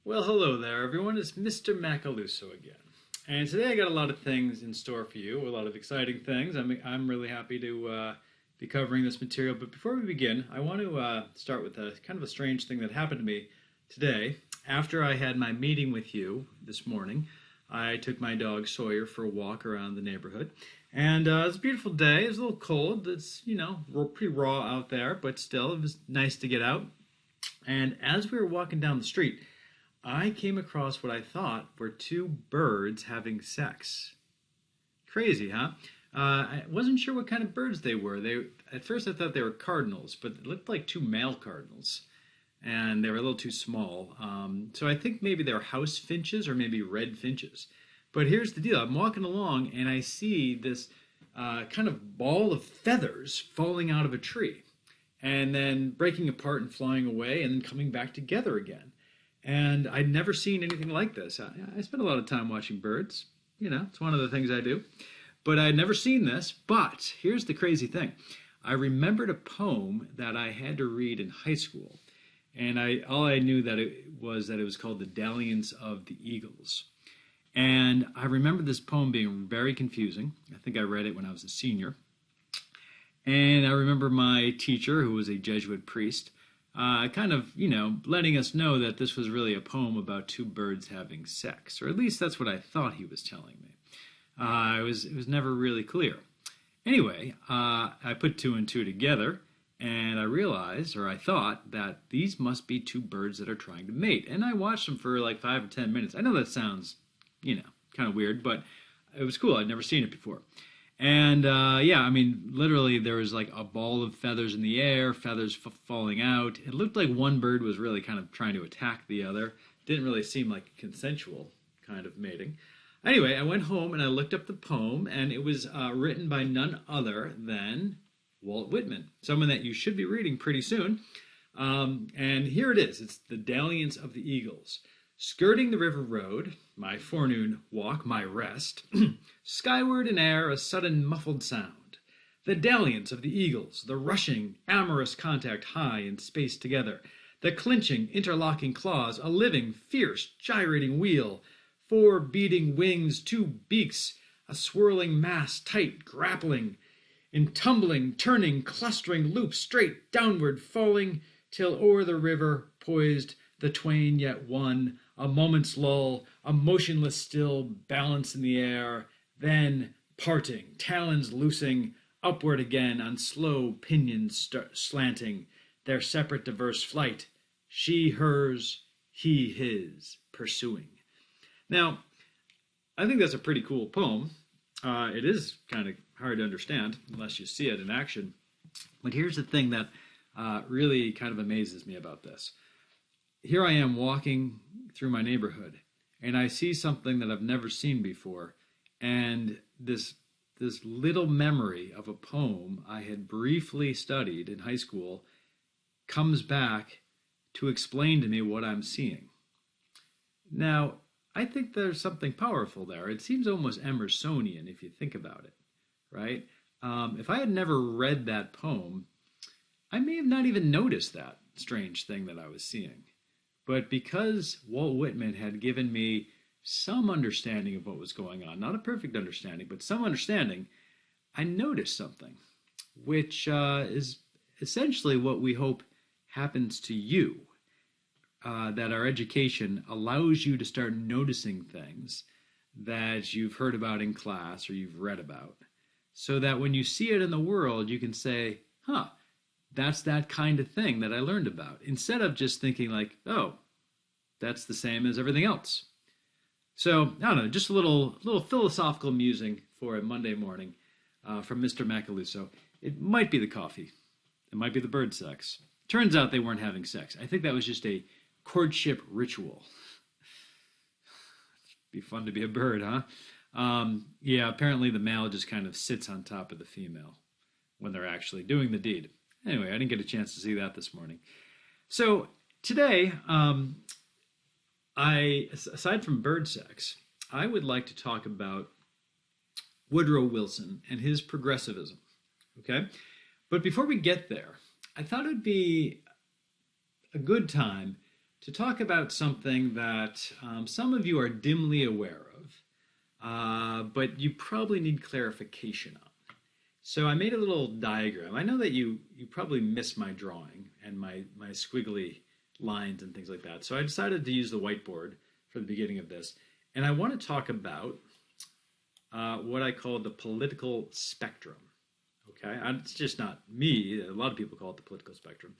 Well, hello there, everyone. It's Mr. Macaluso again. And today I got a lot of things in store for you, a lot of exciting things. I'm really happy to be covering this material. But before we begin, I want to start with a kind of a strange thing that happened to me today. After I had my meeting with you this morning, I took my dog Sawyer for a walk around the neighborhood. And it was a beautiful day. It was a little cold. It's, pretty raw out there, but still, it was nice to get out. And as we were walking down the street, I came across what I thought were two birds having sex. Crazy, huh? I wasn't sure what kind of birds they were. At first I thought they were cardinals, but it looked like two male cardinals, and they were a little too small. So I think maybe they're house finches or maybe red finches. But here's the deal: I'm walking along and I see this kind of ball of feathers falling out of a tree, and then breaking apart and flying away, and then coming back together again. And I'd never seen anything like this. I spend a lot of time watching birds. It's one of the things I do. But I'd never seen this. But here's the crazy thing. I remembered a poem that I had to read in high school. And all I knew that it was called The Dalliance of the Eagles. And I remember this poem being very confusing. I think I read it when I was a senior. And I remember my teacher, who was a Jesuit priest, letting us know that this was really a poem about two birds having sex, or at least that's what I thought he was telling me. It was never really clear. Anyway, I put two and two together, and I realized, or I thought, that these must be two birds that are trying to mate. And I watched them for like 5 or 10 minutes. I know that sounds, kind of weird, but it was cool. I'd never seen it before. And literally there was like a ball of feathers in the air, feathers falling out. It looked like one bird was really kind of trying to attack the other. Didn't really seem like consensual kind of mating. Anyway, I went home and I looked up the poem, and it was written by none other than Walt Whitman, someone that you should be reading pretty soon. And here it is. It's The Dalliance of the Eagles. Skirting the river road, my forenoon walk, my rest, skyward in air a sudden muffled sound. The dalliance of the eagles, the rushing, amorous contact high in space together, the clinching, interlocking claws, a living, fierce, gyrating wheel, four beating wings, two beaks, a swirling mass, tight, grappling, in tumbling, turning, clustering loops, straight downward falling, till o'er the river poised the twain yet one, a moment's lull, a motionless still balance in the air, then parting, talons loosing, upward again on slow pinions slanting, their separate diverse flight, she hers, he his, pursuing. Now, I think that's a pretty cool poem. It is kind of hard to understand unless you see it in action. But here's the thing that really kind of amazes me about this. Here I am walking through my neighborhood, and I see something that I've never seen before, and this little memory of a poem I had briefly studied in high school comes back to explain to me what I'm seeing. Now, I think there's something powerful there. It seems almost Emersonian if you think about it, right? If I had never read that poem, I may have not even noticed that strange thing that I was seeing. But because Walt Whitman had given me some understanding of what was going on, not a perfect understanding, but some understanding, I noticed something, which is essentially what we hope happens to you, that our education allows you to start noticing things that you've heard about in class or you've read about, so that when you see it in the world, you can say, that's that kind of thing that I learned about, instead of just thinking like, oh, that's the same as everything else. So, I don't know, just a little philosophical musing for a Monday morning from Mr. Macaluso. It might be the coffee. It might be the bird sex. Turns out they weren't having sex. I think that was just a courtship ritual. Be fun to be a bird, huh? Apparently the male just kind of sits on top of the female when they're actually doing the deed. Anyway, I didn't get a chance to see that this morning. So today, aside from bird sex, I would like to talk about Woodrow Wilson and his progressivism. Okay? But before we get there, I thought it would be a good time to talk about something that some of you are dimly aware of, but you probably need clarification on. So I made a little diagram. I know that you probably missed my drawing and my squiggly lines and things like that. So I decided to use the whiteboard for the beginning of this. And I want to talk about what I call the political spectrum. Okay, it's just not me. A lot of people call it the political spectrum.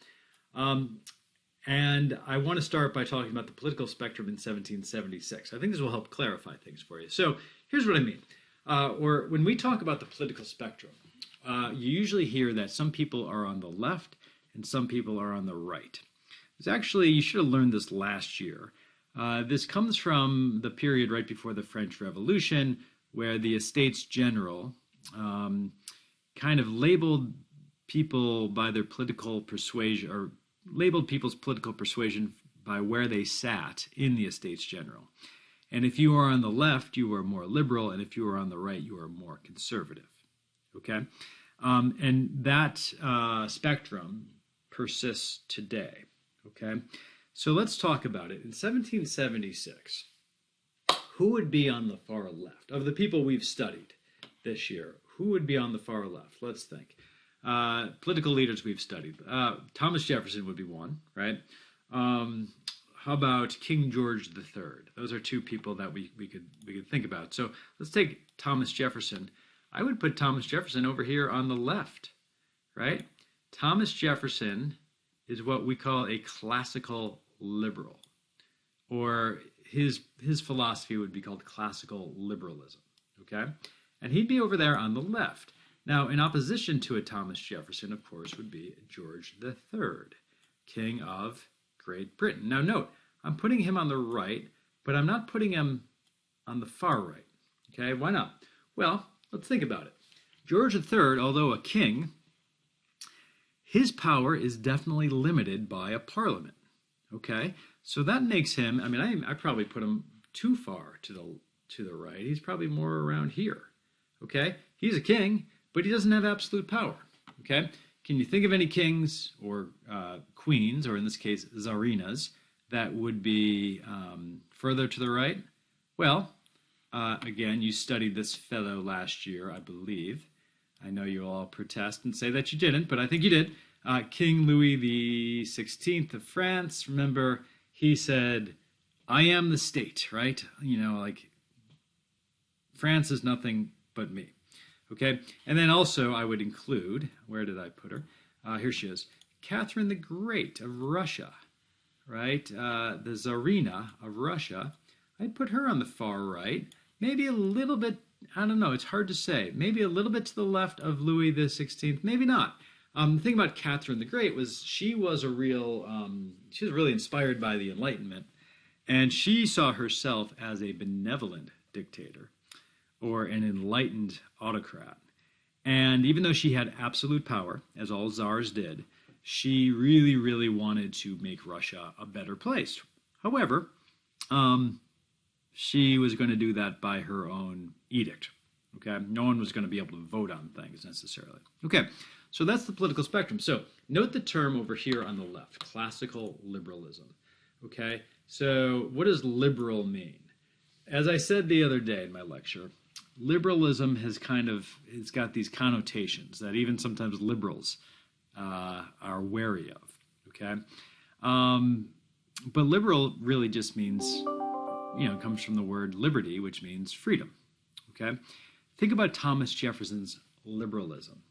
And I want to start by talking about the political spectrum in 1776. I think this will help clarify things for you. So here's what I mean. Or when we talk about the political spectrum, you usually hear that some people are on the left and some people are on the right. It's actually, you should have learned this last year. This comes from the period right before the French Revolution, where the Estates General kind of labeled people by their political persuasion, or labeled people's political persuasion by where they sat in the Estates General. And if you are on the left, you are more liberal, and if you are on the right, you are more conservative. Okay? And that spectrum persists today. Okay? So let's talk about it. In 1776, who would be on the far left? Of the people we've studied this year, who would be on the far left? Let's think. Political leaders we've studied. Thomas Jefferson would be one, right? How about King George III? Those are two people that we could think about. So let's take Thomas Jefferson. I would put Thomas Jefferson over here on the left, right? Thomas Jefferson is what we call a classical liberal, or his philosophy would be called classical liberalism, okay? And he'd be over there on the left. Now, in opposition to a Thomas Jefferson, of course, would be George III, King of Great Britain. Now, note, I'm putting him on the right, but I'm not putting him on the far right, okay? Why not? Well, let's think about it. George III, although a king, his power is definitely limited by a parliament, okay? So that makes him, I mean, I probably put him too far to the right. He's probably more around here, okay? He's a king, but he doesn't have absolute power, okay? Can you think of any kings or queens, or in this case, czarinas, that would be further to the right? Well, again, you studied this fellow last year, I believe. I know you'll all protest and say that you didn't, but I think you did. King Louis the 16th of France, remember, he said, I am the state, right? You know, like, France is nothing but me. Okay, and then also I would include, where did I put her? Here she is, Catherine the Great of Russia, right? The Tsarina of Russia. I'd put her on the far right, maybe a little bit, I don't know, it's hard to say, maybe a little bit to the left of Louis the 16th, maybe not. The thing about Catherine the Great was she was really inspired by the Enlightenment, and she saw herself as a benevolent dictator, or an enlightened autocrat. And even though she had absolute power, as all czars did, she really, really wanted to make Russia a better place. However, she was going to do that by her own edict. Okay, no one was going to be able to vote on things necessarily. Okay, so that's the political spectrum. So note the term over here on the left, classical liberalism. Okay, so what does liberal mean? As I said the other day in my lecture, liberalism it's got these connotations that even sometimes liberals are wary of, okay? But liberal really just means, comes from the word liberty, which means freedom, okay? Think about Thomas Jefferson's liberalism.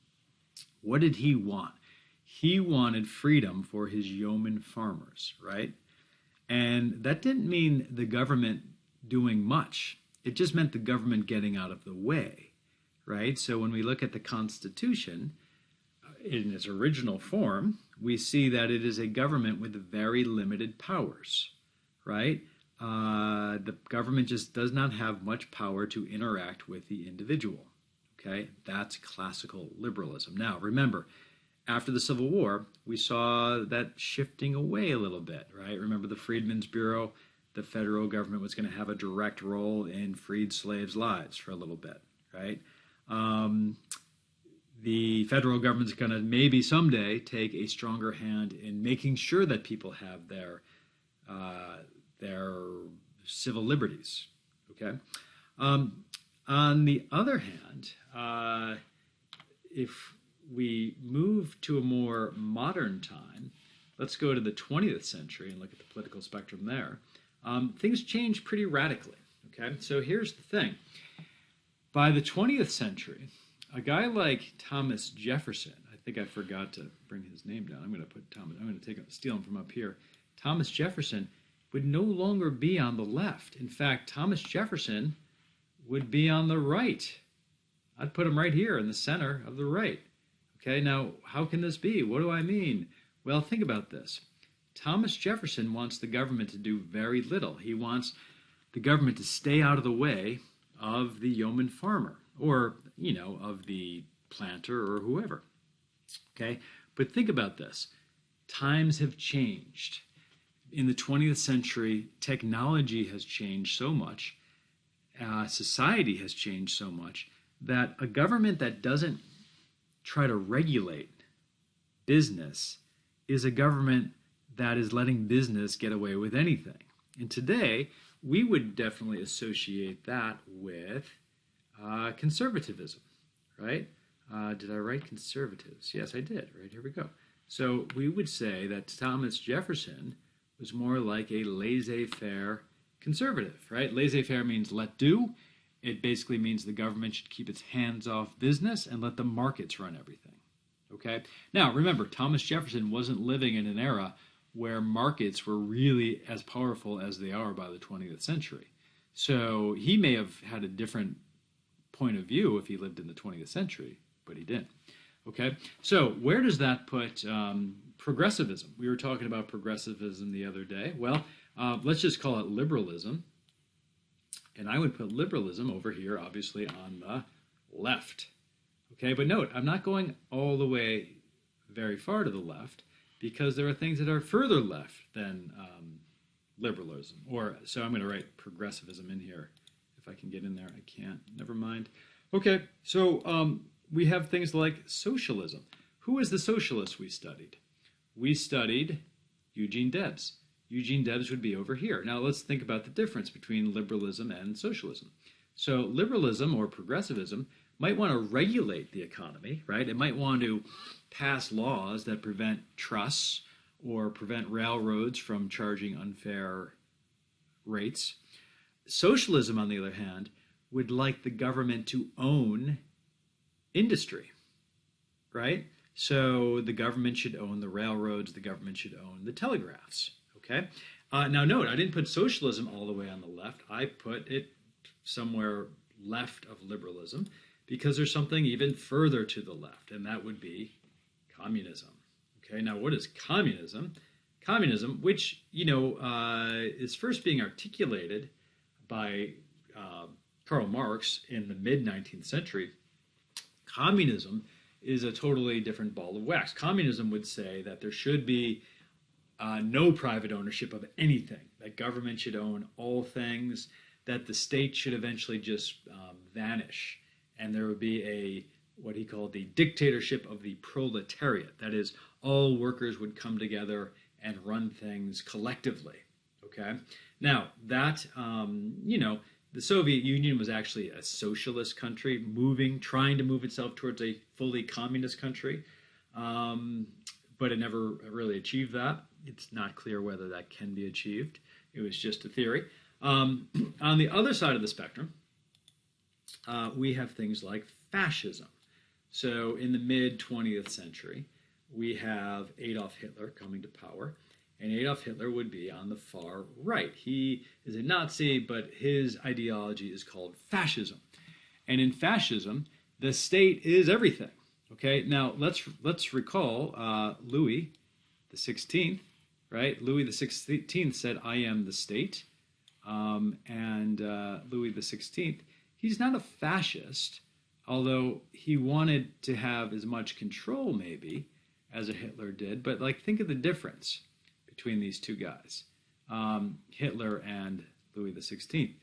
What did he want? He wanted freedom for his yeoman farmers, right? And that didn't mean the government doing much. It just meant the government getting out of the way, right? So when we look at the Constitution, in its original form, we see that it is a government with very limited powers, right? The government just does not have much power to interact with the individual, okay? That's classical liberalism. Now, remember, after the Civil War, we saw that shifting away a little bit, right? Remember the Freedmen's Bureau? The federal government was going to have a direct role in freed slaves' lives for a little bit, right? The federal government's going to maybe someday take a stronger hand in making sure that people have their their civil liberties. Okay. On the other hand, if we move to a more modern time, let's go to the 20th century and look at the political spectrum there. Things change pretty radically. Okay, so here's the thing. By the 20th century, a guy like Thomas Jefferson, I think I forgot to bring his name down. I'm going to steal him from up here. Thomas Jefferson would no longer be on the left. In fact, Thomas Jefferson would be on the right. I'd put him right here in the center of the right. Okay, now how can this be? What do I mean? Well, think about this. Thomas Jefferson wants the government to do very little. He wants the government to stay out of the way of the yeoman farmer or, of the planter or whoever. Okay, but think about this. Times have changed. In the 20th century, technology has changed so much, society has changed so much, that a government that doesn't try to regulate business is a government that is letting business get away with anything. And today, we would definitely associate that with conservatism, right? Did I write conservatives? Yes, I did. Right, here we go. So we would say that Thomas Jefferson was more like a laissez-faire conservative, right? Laissez-faire means let do. It basically means the government should keep its hands off business and let the markets run everything, okay? Now, remember, Thomas Jefferson wasn't living in an era where markets were really as powerful as they are by the 20th century. So he may have had a different point of view if he lived in the 20th century, but he didn't. Okay, so where does that put progressivism? We were talking about progressivism the other day. Well, let's just call it liberalism. And I would put liberalism over here, obviously, on the left. Okay, but note, I'm not going all the way very far to the left because there are things that are further left than liberalism. So I'm going to write progressivism in here. If I can get in there, I can't. Never mind. Okay, so we have things like socialism. Who is the socialist we studied? We studied Eugene Debs. Eugene Debs would be over here. Now let's think about the difference between liberalism and socialism. So liberalism or progressivism might want to regulate the economy, right? It might want to pass laws that prevent trusts or prevent railroads from charging unfair rates. Socialism, on the other hand, would like the government to own industry, right? So the government should own the railroads, the government should own the telegraphs, okay? Now note, I didn't put socialism all the way on the left. I put it somewhere left of liberalism because there's something even further to the left, and that would be communism. Okay, now what is communism? Communism, which, is first being articulated by Karl Marx in the mid-19th century. Communism is a totally different ball of wax. Communism would say that there should be no private ownership of anything, that government should own all things, that the state should eventually just vanish, and there would be what he called the dictatorship of the proletariat. That is, all workers would come together and run things collectively. Okay? Now, that, the Soviet Union was actually a socialist country, trying to move itself towards a fully communist country, but it never really achieved that. It's not clear whether that can be achieved. It was just a theory. On the other side of the spectrum, we have things like fascism. So in the mid-20th century, we have Adolf Hitler coming to power, and Adolf Hitler would be on the far right. He is a Nazi, but his ideology is called fascism. And in fascism, the state is everything. Okay, now let's recall Louis the 16th, right? Louis the 16th said, "I am the state," and Louis the 16th, he's not a fascist, although he wanted to have as much control maybe as a Hitler did. But think of the difference between these two guys, Hitler and Louis the 16th.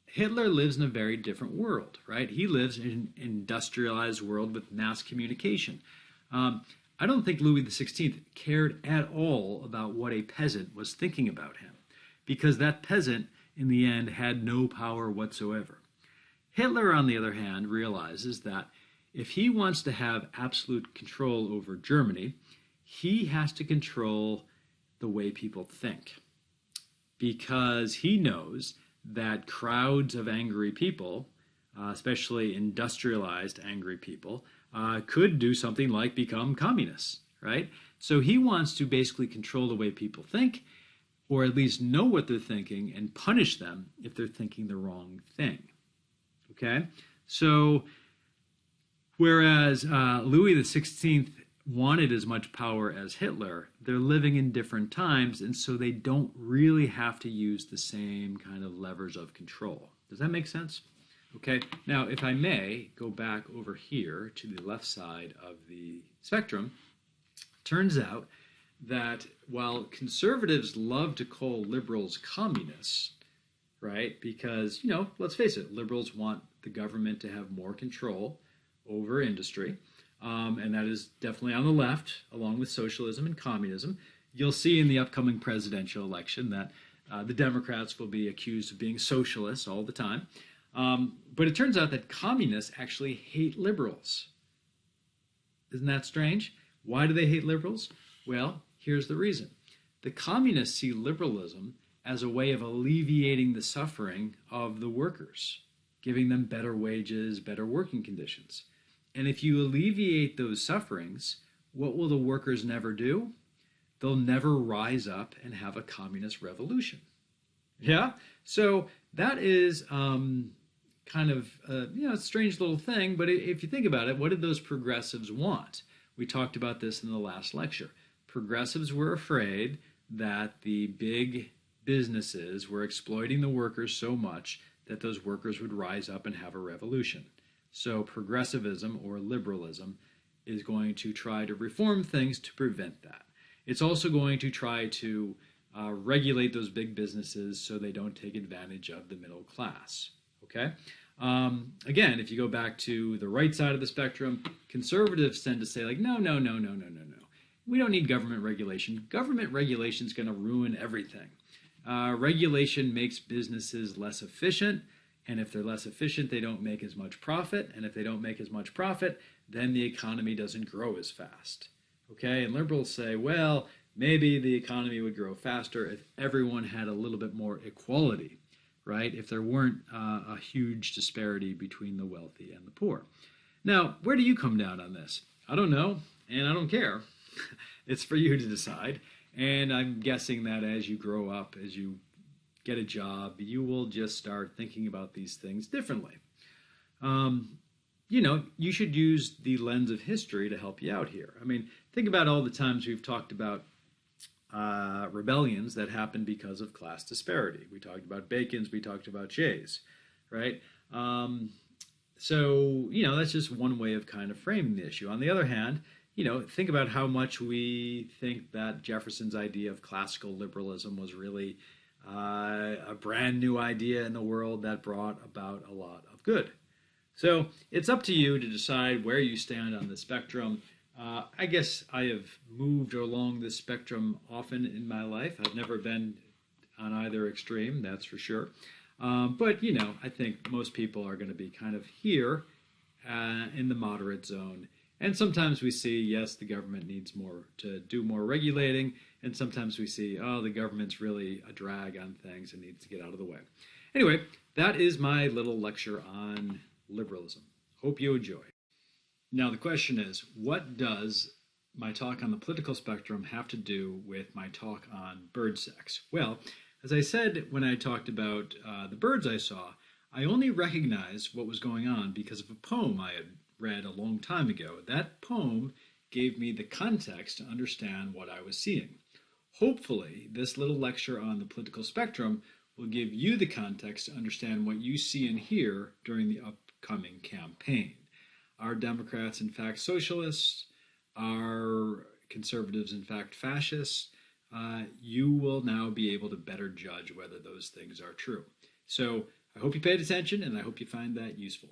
Hitler lives in a very different world, right? He lives in an industrialized world with mass communication. I don't think Louis XVI cared at all about what a peasant was thinking about him, because that peasant, in the end, had no power whatsoever. Hitler, on the other hand, realizes that if he wants to have absolute control over Germany, he has to control the way people think, because he knows that crowds of angry people, especially industrialized angry people, could do something like become communists, right? So he wants to basically control the way people think, or at least know what they're thinking and punish them if they're thinking the wrong thing. Okay? So, whereas Louis XVI wanted as much power as Hitler, they're living in different times, and so they don't really have to use the same kind of levers of control. Does that make sense? Okay, now if I may go back over here to the left side of the spectrum, turns out that while conservatives love to call liberals communists, right, because, let's face it, liberals want the government to have more control over industry, and that is definitely on the left, along with socialism and communism. You'll see in the upcoming presidential election that the Democrats will be accused of being socialists all the time. But it turns out that communists actually hate liberals. Isn't that strange? Why do they hate liberals? Well, here's the reason. The communists see liberalism as a way of alleviating the suffering of the workers, giving them better wages, better working conditions. And if you alleviate those sufferings, what will the workers never do? They'll never rise up and have a communist revolution. Yeah? So that is kind of a strange little thing, but if you think about it, what did those progressives want? We talked about this in the last lecture. Progressives were afraid that the big businesses were exploiting the workers so much that those workers would rise up and have a revolution. So progressivism, or liberalism, is going to try to reform things to prevent that. It's also going to try to regulate those big businesses so they don't take advantage of the middle class. Okay? Again, if you go back to the right side of the spectrum, conservatives tend to say, like, no. We don't need government regulation. Government regulation is going to ruin everything. Regulation makes businesses less efficient, and if they're less efficient, they don't make as much profit, and if they don't make as much profit, then the economy doesn't grow as fast. Okay? And liberals say, well, maybe the economy would grow faster if everyone had a little bit more equality, right? If there weren't a huge disparity between the wealthy and the poor. Now, where do you come down on this? I don't know, and I don't care. It's for you to decide. And I'm guessing that as you grow up, as you get a job, you will just start thinking about these things differently. You should use the lens of history to help you out here. I mean, think about all the times we've talked about rebellions that happened because of class disparity. We talked about Bacon's, we talked about Shays, right? So that's just one way of kind of framing the issue. On the other hand, think about how much we think that Jefferson's idea of classical liberalism was really a brand new idea in the world that brought about a lot of good. So it's up to you to decide where you stand on the spectrum. I guess I have moved along this spectrum often in my life. I've never been on either extreme, that's for sure. But I think most people are going to be kind of here in the moderate zone. And sometimes we see, yes, the government needs more to do more regulating, and sometimes we see, the government's really a drag on things and needs to get out of the way. Anyway, that is my little lecture on liberalism. Hope you enjoy. Now the question is, what does my talk on the political spectrum have to do with my talk on bird sex? Well, as I said when I talked about the birds I saw, I only recognized what was going on because of a poem I had read a long time ago. That poem gave me the context to understand what I was seeing. Hopefully, this little lecture on the political spectrum will give you the context to understand what you see and hear during the upcoming campaign. Are Democrats in fact socialists? Are conservatives in fact fascists? You will now be able to better judge whether those things are true. So I hope you paid attention, and I hope you find that useful.